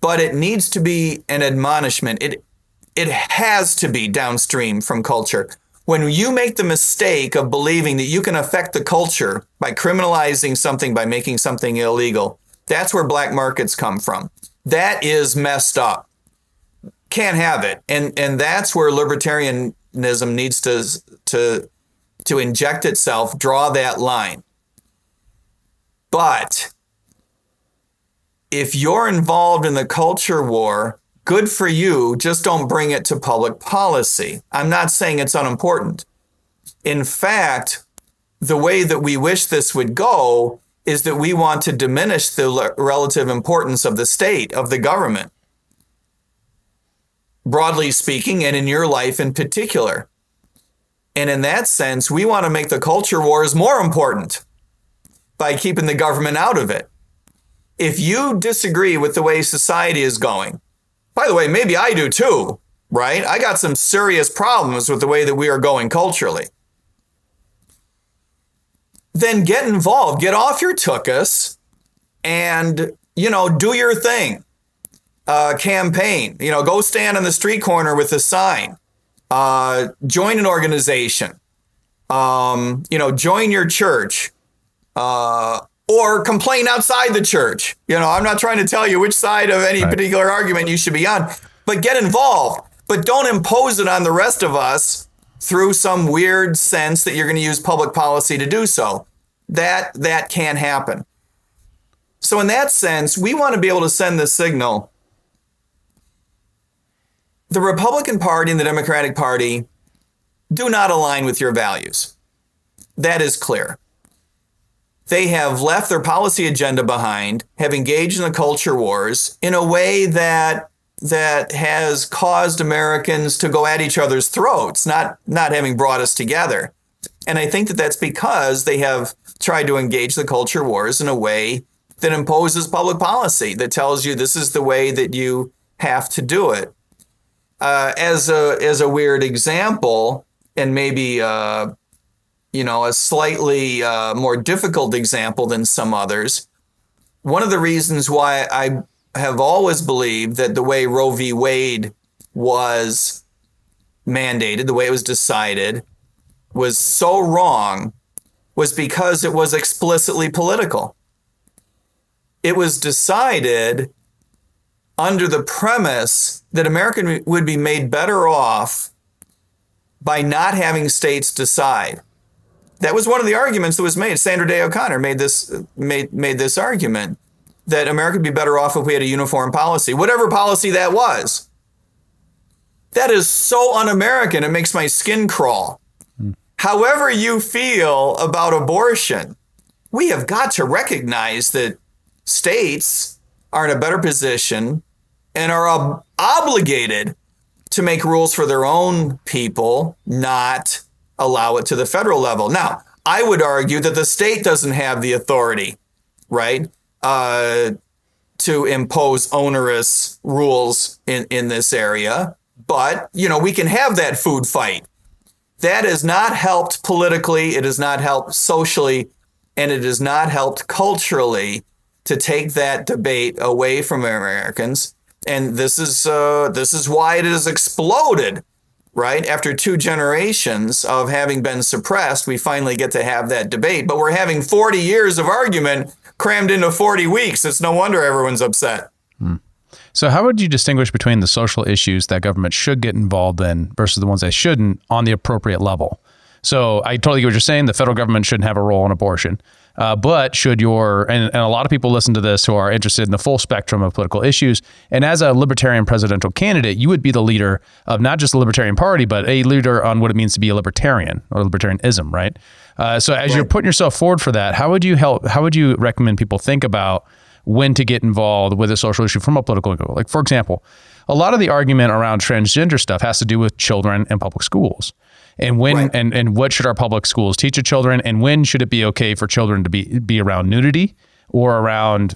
but it needs to be an admonishment. It has to be downstream from culture. When you make the mistake of believing that you can affect the culture by criminalizing something, by making something illegal, that's where black markets come from. That is messed up. Can't have it. And that's where libertarianism needs to inject itself, draw that line. But if you're involved in the culture war, good for you. Just don't bring it to public policy. I'm not saying it's unimportant. In fact, the way that we wish this would go is that we want to diminish the relative importance of the state, of the government, broadly speaking, and in your life in particular. And in that sense, we want to make the culture wars more important by keeping the government out of it. If you disagree with the way society is going, by the way, maybe I do too, right? I got some serious problems with the way that we are going culturally. Then get involved, get off your tuchus and, do your thing. Campaign, go stand on the street corner with a sign, join an organization, join your church, or complain outside the church. I'm not trying to tell you which side of any particular argument you should be on, but get involved, but don't impose it on the rest of us through some weird sense that you're going to use public policy to do so. That can't happen. So in that sense, we want to be able to send the signal. The Republican Party and the Democratic Party do not align with your values. That is clear. They have left their policy agenda behind, have engaged in the culture wars in a way that has caused Americans to go at each other's throats, not having brought us together. And I think that that's because they have tried to engage the culture wars in a way that imposes public policy, that tells you this is the way that you have to do it. As a weird example, and maybe a slightly more difficult example than some others, one of the reasons why I have always believed that the way Roe v. Wade was mandated, the way it was decided, was so wrong was because it was explicitly political. It was decided under the premise that America would be made better off by not having states decide. That was one of the arguments that was made. Sandra Day O'Connor made this argument that America would be better off if we had a uniform policy, whatever policy that was. That is so un-American, it makes my skin crawl. However you feel about abortion, we have got to recognize that states are in a better position and are obligated to make rules for their own people, not allow it to the federal level. Now, I would argue that the state doesn't have the authority, right, to impose onerous rules in this area. But, we can have that food fight. That has not helped politically, it has not helped socially, and it has not helped culturally to take that debate away from Americans. And this is why it has exploded, right? After 2 generations of having been suppressed, we finally get to have that debate. But we're having 40 years of argument crammed into 40 weeks. It's no wonder everyone's upset. So how would you distinguish between the social issues that government should get involved in versus the ones they shouldn't on the appropriate level? So I totally get what you're saying. The federal government shouldn't have a role in abortion. But should and a lot of people listen to this who are interested in the full spectrum of political issues. And as a libertarian presidential candidate, you would be the leader of not just the Libertarian Party, but a leader on what it means to be a libertarian or libertarianism, right? So as you're putting yourself forward for that, how would you recommend people think about when to get involved with a social issue from a political angle? Like, for example, a lot of the argument around transgender stuff has to do with children in public schools. And when and what should our public schools teach the children, and when should it be okay for children to be around nudity or around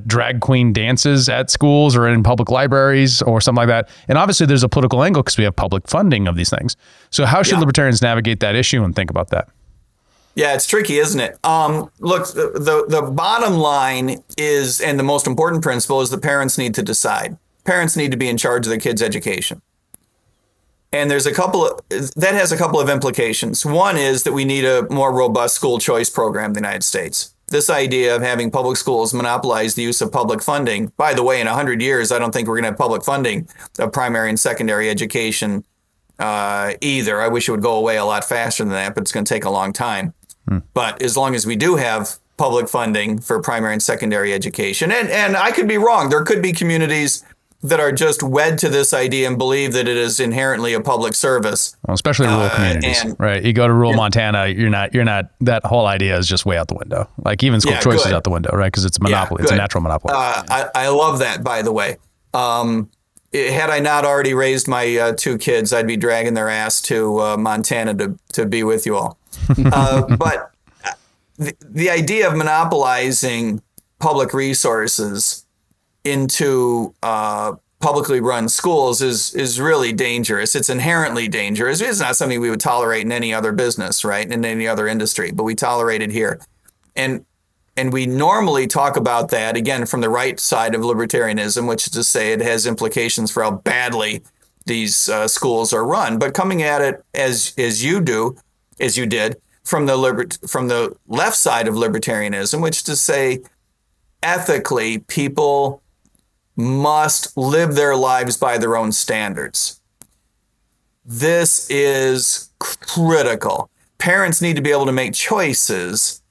drag queen dances at schools or in public libraries or something like that? And obviously there's a political angle because we have public funding of these things. So how should libertarians navigate that issue and think about that? Yeah, it's tricky, isn't it? Look, the bottom line is, and the most important principle is, the parents need to decide. Parents need to be in charge of their kids' education. And that has a couple of implications. One is that we need a more robust school choice program in the United States. This idea of having public schools monopolize the use of public funding. By the way, in 100 years, I don't think we're going to have public funding of primary and secondary education either. I wish it would go away a lot faster than that, but it's going to take a long time. But as long as we do have public funding for primary and secondary education. And I could be wrong. There could be communities that are just wed to this idea and believe that it is inherently a public service. Well, especially rural communities, right? You go to rural Montana, you're not, that whole idea is just way out the window. Like even school choice is out the window, right? Because it's a monopoly. It's a natural monopoly. I love that, by the way. Had I not already raised my 2 kids, I'd be dragging their ass to Montana to be with you all. But the idea of monopolizing public resources into publicly run schools is really dangerous. It's inherently dangerous. It's not something we would tolerate in any other business, right? In any other industry, but we tolerate it here. And we normally talk about that, again, from the right side of libertarianism, which is to say it has implications for how badly these schools are run. But coming at it as you did, from the left side of libertarianism, which is to say ethically, people must live their lives by their own standards. This is critical. Parents need to be able to make choices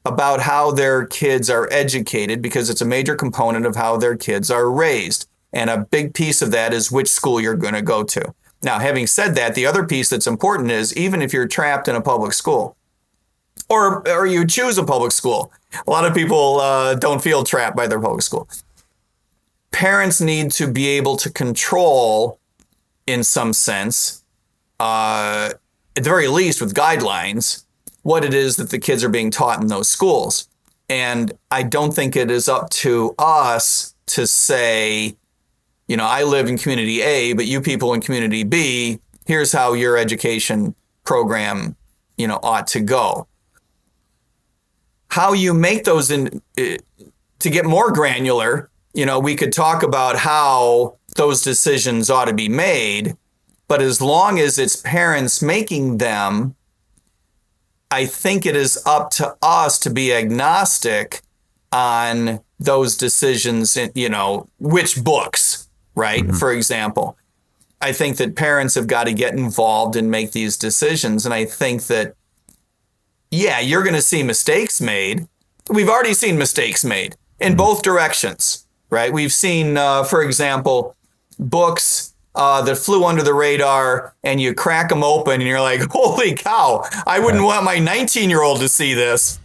about how their kids are educated because it's a major component of how their kids are raised. And a big piece of that is which school you're going to go to. Now, having said that, the other piece that's important is even if you're trapped in a public school or you choose a public school, a lot of people don't feel trapped by their public school. Parents need to be able to control, in some sense, at the very least with guidelines, what it is that the kids are being taught in those schools. And I don't think it is up to us to say, you know, I live in community A, but you people in community B, here's how your education program, you know, ought to go. How you make those to get more granular, you know, we could talk about how those decisions ought to be made, but as long as it's parents making them, I think it is up to us to be agnostic on those decisions, you know, which books, right? Mm-hmm. For example, I think that parents have got to get involved and make these decisions. And I think that, yeah, you're going to see mistakes made. We've already seen mistakes made in both directions. Right. We've seen, for example, books that flew under the radar and you crack them open and you're like, holy cow, I wouldn't want my 19-year-old to see this.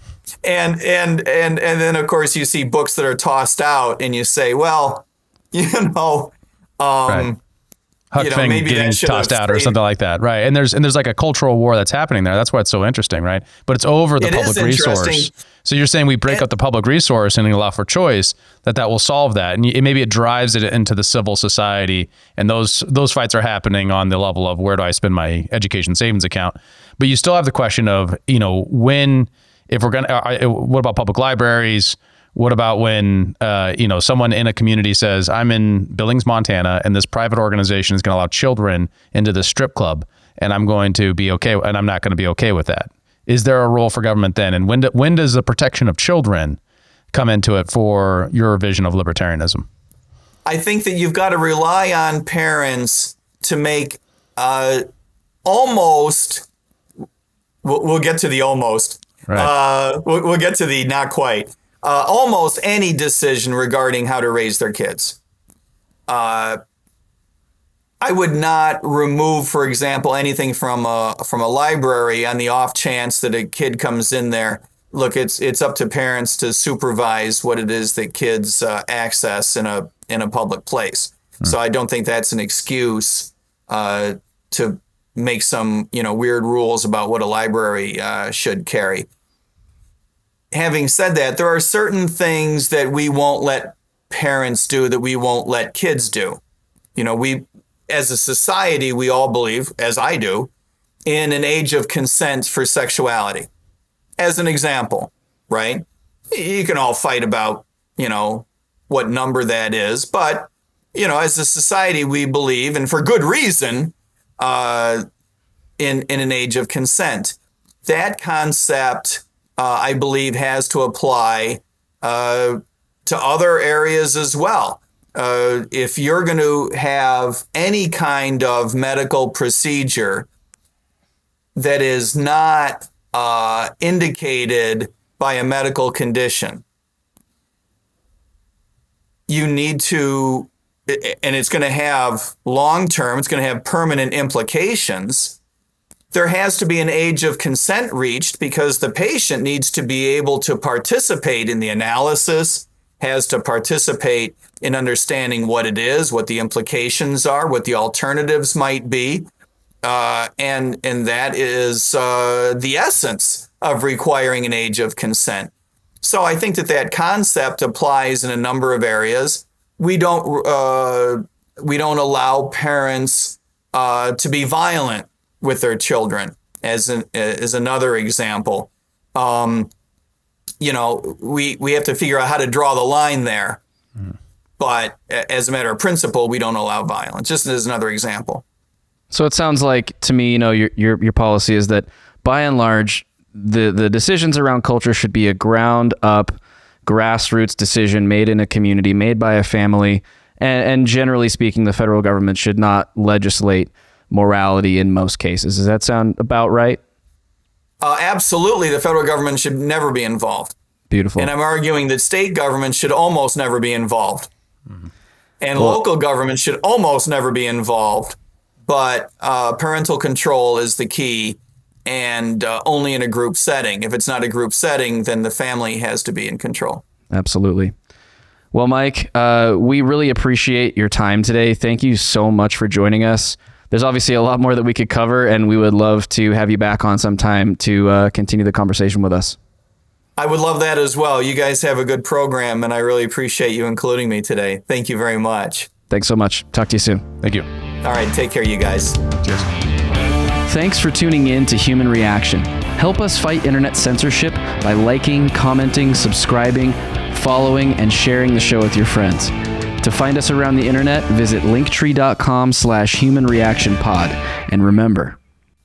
And then, of course, you see books that are tossed out and you say, well, you know, Huck Finn getting tossed out or something like that. Right. And there's like a cultural war that's happening there. That's why it's so interesting. Right. But it's over the public resource. So you're saying we break up the public resource and allow for choice, that will solve that. And maybe it drives it into the civil society. And those fights are happening on the level of where do I spend my education savings account? But you still have the question of, you know, if we're going to, what about public libraries? What about when, you know, someone in a community says, I'm in Billings, Montana, and this private organization is going to allow children into this strip club, and I'm going to be okay, and I'm not going to be okay with that. Is there a role for government then? And when does the protection of children come into it for your vision of libertarianism? I think that you've got to rely on parents to make almost, we'll get to the almost, right. We'll get to the not quite. Almost any decision regarding how to raise their kids. I would not remove, for example, anything from a library on the off chance that a kid comes in there. Look, it's up to parents to supervise what it is that kids access in a public place. So I don't think that's an excuse to make some weird rules about what a library should carry. Having said that, there are certain things that we won't let parents do that we won't let kids do. We, as a society, we all believe, as I do, in an age of consent for sexuality. As an example, right? You can all fight about, what number that is. But, as a society, we believe, and for good reason, in an age of consent. That concept, I believe, has to apply to other areas as well. If you're going to have any kind of medical procedure that is not indicated by a medical condition, you need to, and it's going to have long-term, it's going to have permanent implications. There has to be an age of consent reached because the patient needs to be able to participate in the analysis, has to participate in understanding what it is, what the implications are, what the alternatives might be. And that is the essence of requiring an age of consent. So I think that concept applies in a number of areas. We don't allow parents to be violent with their children, as another example. We have to figure out how to draw the line there. But as a matter of principle, we don't allow violence, just as another example. So it sounds like to me, your policy is that by and large, the decisions around culture should be a ground up, grassroots decision made in a community, made by a family. And generally speaking, the federal government should not legislate morality in most cases. Does that sound about right? Absolutely. The federal government should never be involved. Beautiful. And I'm arguing that state government should almost never be involved. And local government should almost never be involved. But parental control is the key, and only in a group setting. If it's not a group setting, then the family has to be in control. Absolutely. Well, Mike, we really appreciate your time today. Thank you so much for joining us. There's obviously a lot more that we could cover, and we would love to have you back on sometime to continue the conversation with us. I would love that as well. You guys have a good program, and I really appreciate you including me today. Thank you very much. Thanks so much. Talk to you soon. Thank you. All right. Take care, you guys. Cheers. Thanks for tuning in to Human Reaction. Help us fight internet censorship by liking, commenting, subscribing, following, and sharing the show with your friends. To find us around the internet, visit linktree.com/humanreactionpod. And remember,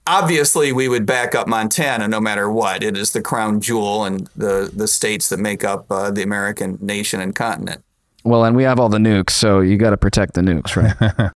obviously, we would back up Montana no matter what. It is the crown jewel and the states that make up the American nation and continent. well, and we have all the nukes, so you got to protect the nukes, right?